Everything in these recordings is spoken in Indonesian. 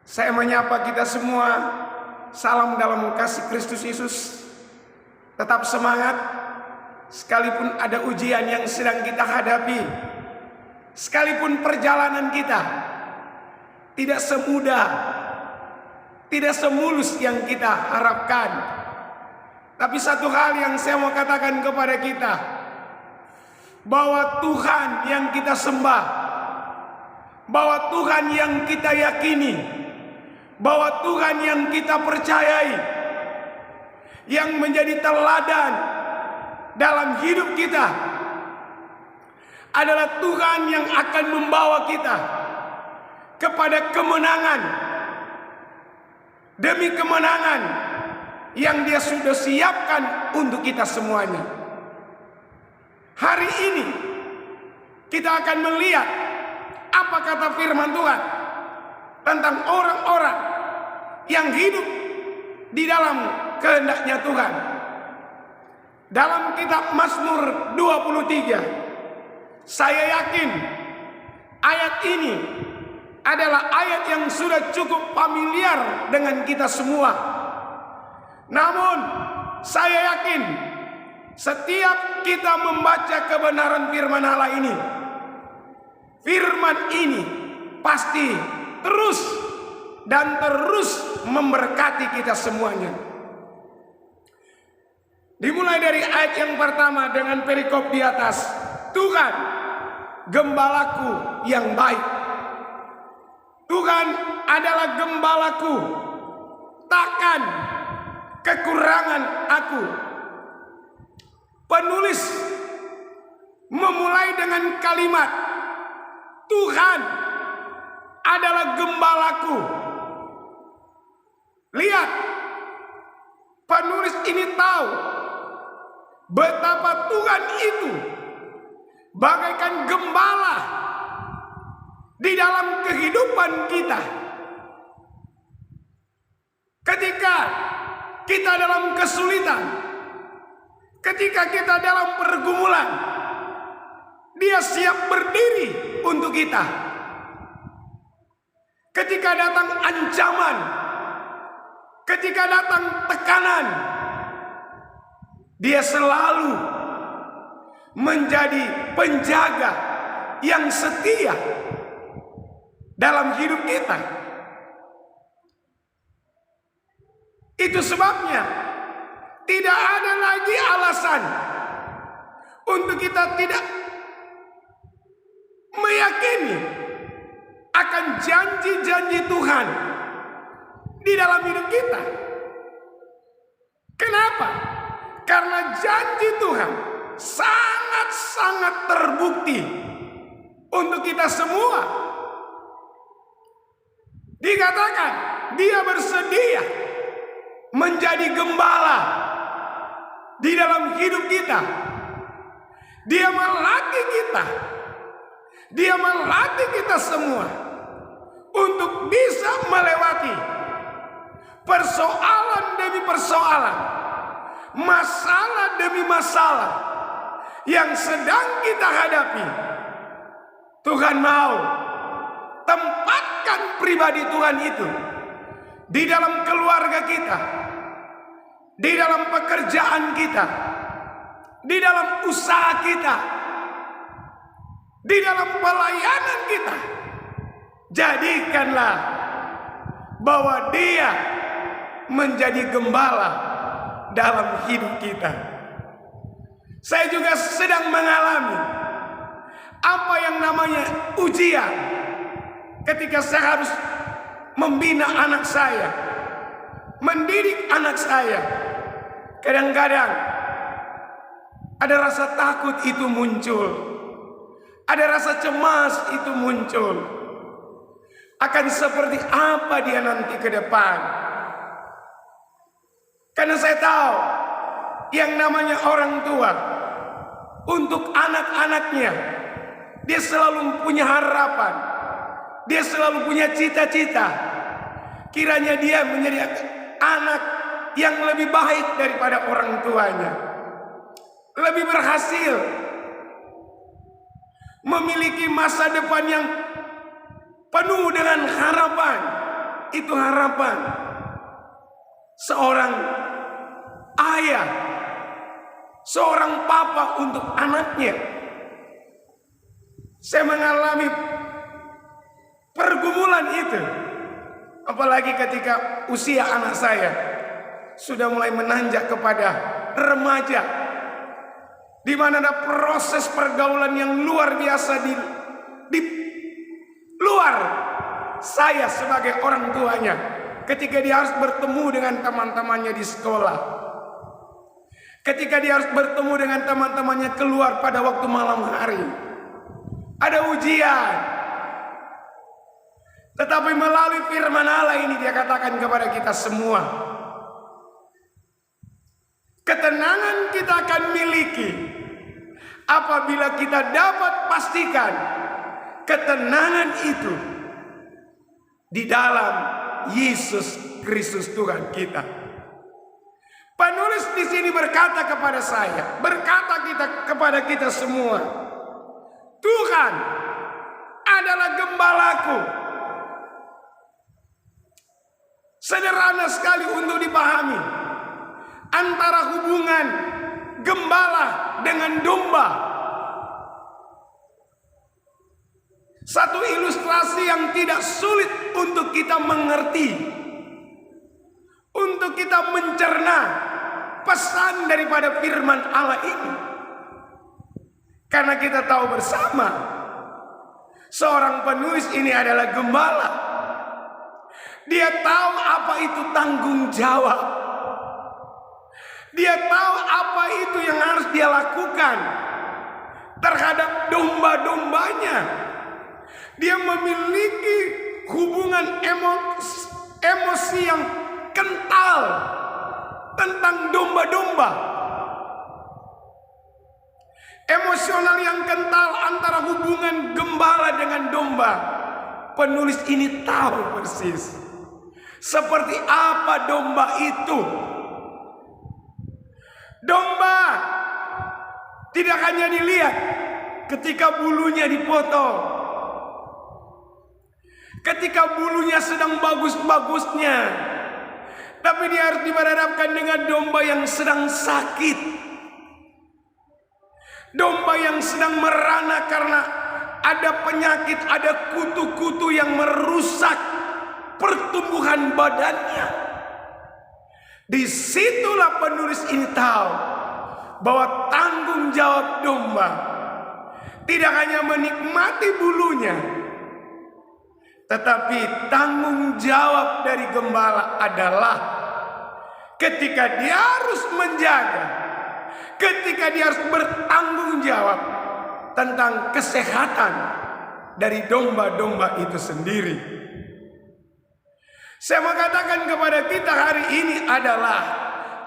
Saya menyapa kita semua, salam dalam kasih Kristus Yesus. Tetap semangat, sekalipun ada ujian yang sedang kita hadapi, sekalipun perjalanan kita tidak semudah, tidak semulus yang kita harapkan. Tapi satu hal yang saya mau katakan kepada kita, bahwa Tuhan yang kita sembah, bahwa Tuhan yang kita yakini, bahwa Tuhan yang kita percayai, yang menjadi teladan dalam hidup kita, adalah Tuhan yang akan membawa kita kepada kemenangan demi kemenangan yang Dia sudah siapkan untuk kita semuanya. Hari ini kita akan melihat apa kata firman Tuhan tentang orang-orang yang hidup di dalam kehendaknya Tuhan. Dalam kitab Mazmur 23, saya yakin ayat ini adalah ayat yang sudah cukup familiar dengan kita semua. Namun saya yakin setiap kita membaca kebenaran firman Allah ini, firman ini pasti terus dan terus memberkati kita semuanya. Dimulai dari ayat yang pertama dengan perikop di atas, Tuhan gembalaku yang baik. Tuhan adalah gembalaku, takkan kekurangan aku. Penulis memulai dengan kalimat Tuhan adalah gembalaku. Lihat, penulis ini tahu betapa Tuhan itu bagaikan gembala di dalam kehidupan kita. Ketika kita dalam kesulitan, ketika kita dalam pergumulan, Dia siap berdiri untuk kita. Ketika datang ancaman, ketika datang tekanan, Dia selalu menjadi penjaga yang setia dalam hidup kita. Itu sebabnya tidak ada lagi alasan untuk kita tidak meyakini akan janji-janji Tuhan di dalam hidup kita. Kenapa? Karena janji Tuhan sangat-sangat terbukti untuk kita semua. Dikatakan Dia bersedia menjadi gembala di dalam hidup kita. Dia melatih kita, Dia melatih kita semua untuk bisa melewati persoalan demi persoalan, masalah demi masalah yang sedang kita hadapi. Tuhan mau tempatkan pribadi Tuhan itu di dalam keluarga kita, di dalam pekerjaan kita, di dalam usaha kita, di dalam pelayanan kita. Jadikanlah bahwa Dia menjadi gembala dalam hidup kita. Saya juga sedang mengalami apa yang namanya ujian ketika saya harus membina anak saya, mendidik anak saya. Kadang-kadang ada rasa takut itu muncul, ada rasa cemas itu muncul, akan seperti apa dia nanti ke depan. Karena saya tahu yang namanya orang tua, untuk anak-anaknya dia selalu punya harapan, dia selalu punya cita-cita. Kiranya dia menjadi anak yang lebih baik daripada orang tuanya, lebih berhasil, memiliki masa depan yang penuh dengan harapan. itu harapan seorang ayah, seorang papa untuk anaknya. Saya mengalami pergumulan itu, apalagi ketika usia anak saya sudah mulai menanjak kepada remaja, di mana ada proses pergaulan yang luar biasa di luar saya sebagai orang tuanya. Ketika dia harus bertemu dengan teman-temannya di sekolah, ketika dia harus bertemu dengan teman-temannya keluar pada waktu malam hari, ada ujian. Tetapi melalui firman Allah ini dia katakan kepada kita semua, ketenangan kita akan miliki apabila kita dapat pastikan ketenangan itu di dalam Yesus Kristus Tuhan kita. Penulis di sini berkata kepada saya, kepada kita semua, Tuhan adalah gembalaku. Sederhana sekali untuk dipahami antara hubungan gembala dengan domba. Satu ilustrasi yang tidak sulit untuk kita mengerti, untuk kita mencerna pesan daripada firman Allah ini. Karena kita tahu bersama, seorang penulis ini adalah gembala. Dia tahu apa itu tanggung jawab. Dia tahu apa itu yang harus dia lakukan terhadap domba-dombanya. Dia memiliki hubungan emosi yang kental tentang domba-domba. Emosional yang kental antara hubungan gembala dengan domba. Penulis ini tahu persis seperti apa domba itu. Domba tidak hanya dilihat ketika bulunya dipotong, ketika bulunya sedang bagus-bagusnya, tapi dia harus diberhadapkan dengan domba yang sedang sakit, domba yang sedang merana karena ada penyakit, ada kutu-kutu yang merusak pertumbuhan badannya. Disitulah penulis ini tahu bahwa tanggung jawab domba tidak hanya menikmati bulunya, tetapi tanggung jawab dari gembala adalah ketika dia harus menjaga, ketika dia harus bertanggung jawab tentang kesehatan dari domba-domba itu sendiri. Saya mau katakan kepada kita hari ini adalah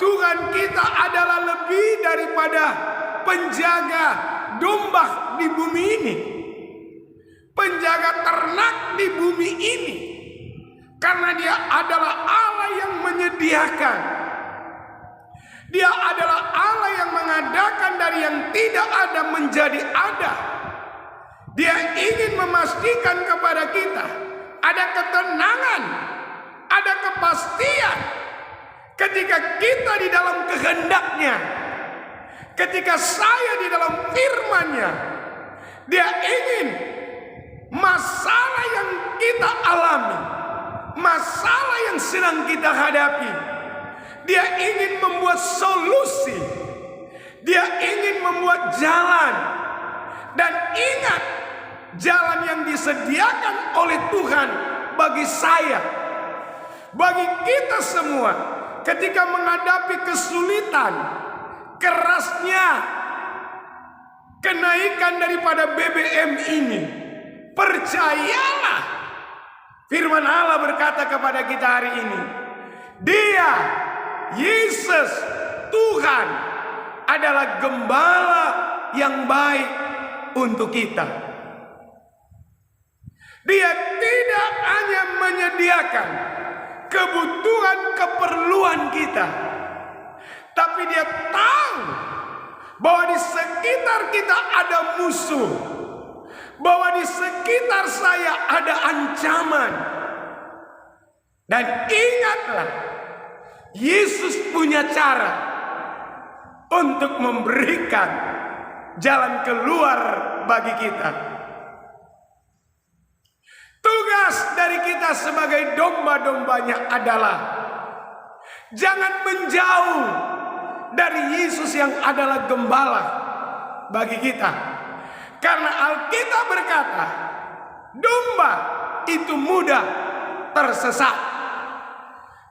Tuhan kita adalah lebih daripada penjaga domba di bumi ini, penjaga ternak di bumi ini, karena dia adalah Allah yang menyediakan. Dia adalah Allah yang mengadakan dari yang tidak ada menjadi ada. Dia ingin memastikan kepada kita ada ketenangan, ada kepastian ketika kita di dalam kehendaknya, ketika saya di dalam firman-Nya. Dia ingin masalah yang kita alami, masalah yang sedang kita hadapi, Dia ingin membuat solusi, Dia ingin membuat jalan. Dan ingat, jalan yang disediakan oleh Tuhan bagi saya, bagi kita semua, ketika menghadapi kesulitan, kerasnya kenaikan daripada BBM ini, percayalah, firman Allah berkata kepada kita hari ini, Dia, Yesus, Tuhan adalah gembala yang baik untuk kita. Dia tidak hanya menyediakan kebutuhan keperluan kita, tapi Dia tahu bahwa di sekitar kita ada musuh, bahwa di sekitar saya ada ancaman. Dan ingatlah, Yesus punya cara untuk memberikan jalan keluar bagi kita. Tugas dari kita sebagai domba-dombanya adalah jangan menjauh dari Yesus yang adalah gembala bagi kita. Karena Alkitab berkata, domba itu mudah tersesat.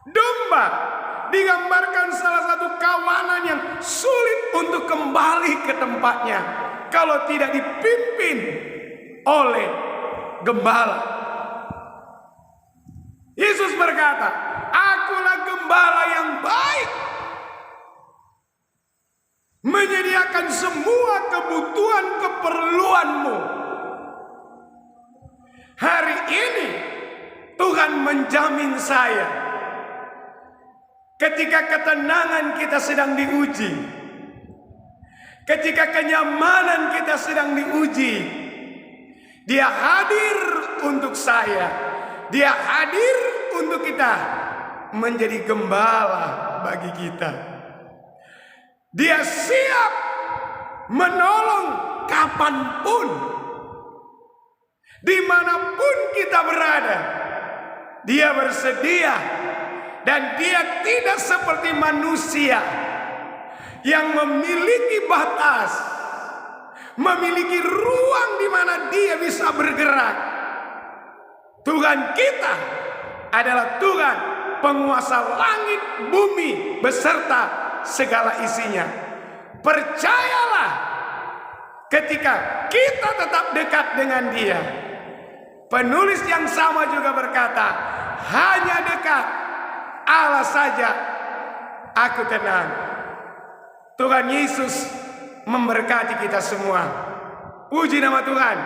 Domba digambarkan salah satu kawanan yang sulit untuk kembali ke tempatnya kalau tidak dipimpin oleh gembala. Yesus berkata, akulah gembala yang baik, menyediakan semua kebutuhan keperluanmu. Hari ini Tuhan menjamin saya, ketika ketenangan kita sedang diuji, ketika kenyamanan kita sedang diuji, Dia hadir untuk saya. Dia hadir untuk kita menjadi gembala bagi kita. Dia siap menolong kapanpun, dimanapun kita berada. Dia bersedia. Dan Dia tidak seperti manusia yang memiliki batas, memiliki ruang di mana Dia bisa bergerak. Tuhan kita adalah Tuhan penguasa langit, bumi, beserta segala isinya. Percayalah, ketika kita tetap dekat dengan Dia. Penulis yang sama juga berkata, hanya dekat Allah saja aku tenang. Tuhan Yesus memberkati kita semua. Puji nama Tuhan.